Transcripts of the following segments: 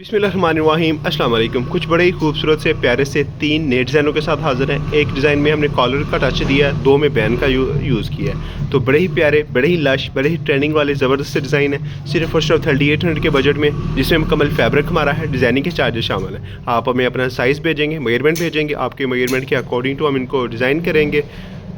बिस्मिल्लाहिर्रहमानिर्रहीम अस्सलाम वालेकुम। कुछ बड़े ही खूबसूरत से प्यारे से 3 नए डिज़ाइनों के साथ हाज़िर हैं। एक डिज़ाइन में हमने कॉलर का टच दिया है, 2 में बैन का यूज़ किया है। तो बड़े ही प्यारे, बड़े ही लश, बड़े ही ट्रेंडिंग वाले ज़बरदस्त से डिज़ाइन है। सिर्फ और सिर्फ 3800 के बजट में, जिसमें मुकम्मल फैब्रिक हमारा है, डिज़ाइनिंग के चार्जेस शामिल हैं। आप हमें अपना साइज़ भेजेंगे, मेजरमेंट भेजेंगे, आपके मेजरमेंट के अकॉर्डिंग टू हम इनको डिज़ाइन करेंगे।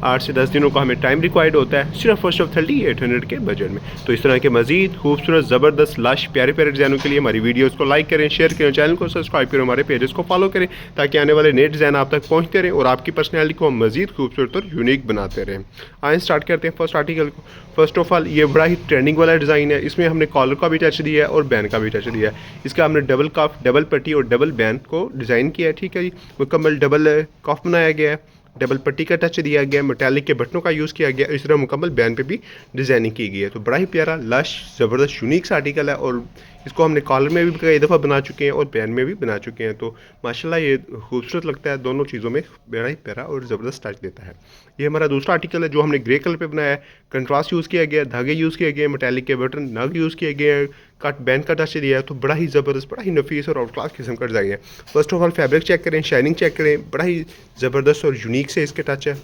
8 से 10 दिनों का हमें टाइम रिक्वायर्ड होता है, सिर्फ और सिर्फ 3800 के बजट में। तो इस तरह के मज़ीद खूबसूरत ज़बरदस्त लश प्यारे प्यारे डिज़ाइनों के लिए हमारी वीडियोस को लाइक करें, शेयर करें, चैनल को सब्सक्राइब करें, हमारे पेजेस को फॉलो करें, ताकि आने वाले नए डिज़ाइन आप तक पहुँचते रहें और आपकी पर्सनैलिटी को हम मज़ीद खूबसूरत और यूनिक बनाते रहें। आइए स्टार्ट करते हैं फर्स्ट आर्टिकल को। फर्स्ट ऑफ ऑल ये बड़ा ही ट्रेंडिंग वाला डिज़ाइन है। इसमें हमने कॉलर का भी टच दिया है और बैन का भी टच दिया है। इसका हमने डबल कफ, डबल पट्टी और डबल बैन को डिज़ाइन किया है। ठीक है जी, मुकम्मल डबल कफ बनाया गया है, डबल पट्टी का टच दिया गया, मेटालिक के बटनों का यूज़ किया गया, इस तरह मुकम्मल बैन पे भी डिज़ाइनिंग की गई है। तो बड़ा ही प्यारा लश ज़बरदस्त यूनिक सा आर्टिकल है और इसको हमने कॉलर में भी कई दफ़ा बना चुके हैं और बैन में भी बना चुके हैं। तो माशाल्लाह ये खूबसूरत लगता है, दोनों चीज़ों में बड़ा ही प्यारा और ज़बरदस्त टच देता है। ये हमारा दूसरा आर्टिकल है जो हमने ग्रे कलर पे बनाया है। कंट्रास्ट यूज़ किया गया, धागे यूज़ किए गए, मेटालिक के बटन नग यूज़ किए गए हैं, कट बैन का टच दिया है। तो बड़ा ही ज़बरदस्त, बड़ा ही नफीस और आउट क्लास किस्म का डिज़ाइन है। First of all fabric check करें, शाइनिंग चेक करें, बड़ा ही ज़बरदस्त और यूनिक से इसके टच है।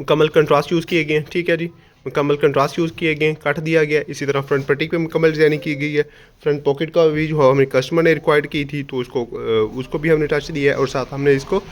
मुकम्मल कंट्रास्ट यूज़ किए गए हैं। ठीक है जी, मुकम्मल कंट्रास्ट यूज़ किए गए, कट दिया गया। इसी तरह फ्रंट पट्टी पे मुकम्मल डिज़ाइनिंग की गई है। फ्रंट पॉकेट का भी जो हमें कस्टमर ने रिक्वायर्ड की थी, तो उसको भी हमने टच दिया है और साथ हमने इसको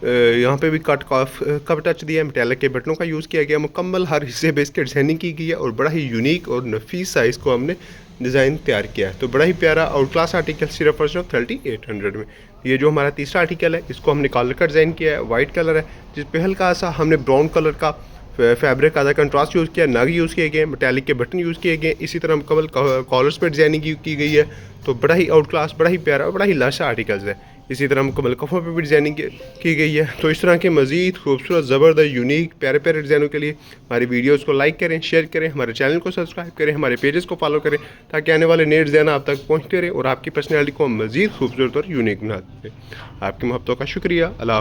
यहाँ पे भी कट का टच दिया है। मेटालिक के बटनों का यूज़ किया गया, मुकम्मल हर हिस्से पे इसके डिज़ाइनिंग की गई है और बड़ा ही यूनिक और नफीस साइज़ को हमने डिज़ाइन तैयार किया है। तो बड़ा ही प्यारा आउट क्लास आर्टिकल, सिर्फ और सिर्फ 3800 में। ये जो हमारा तीसरा आर्टिकल है, इसको हमने कॉलर का डिज़ाइन किया है, वाइट कलर है, जिस पे हल्का सा हमने ब्राउन कलर का फैब्रिक आधा कंट्रास्ट यूज़ किया, नग यूज़ किए गए, मेटालिक के बटन यूज़ किए गए। इसी तरह मुकम्मल कॉलर्स पर डिज़ाइनिंग की गई है। तो बड़ा ही आउट क्लास, बड़ा ही प्यारा और बड़ा ही लाशा आर्टिकल्स है। इसी तरह मुकम्मल कफ़ों पे भी डिज़ाइनिंग की गई है। तो इस तरह के मज़ीद खूबसूरत ज़बरदस्त यूनिक प्यारे प्यारे डिज़ाइनों के लिए हमारी वीडियोज़ को लाइक करें, शेयर करें, हमारे चैनल को सब्सक्राइब करें, हमारे पेजेस को फॉलो करें, ताकि आने वाले नए डिज़ाइन आप तक पहुँचते रहें और आपकी पर्सनैलिटी को मज़ीद खूबसूरत और यूनिक बनाते रहें। आपकी मोहब्बतों का शुक्रिया। अल्लाह।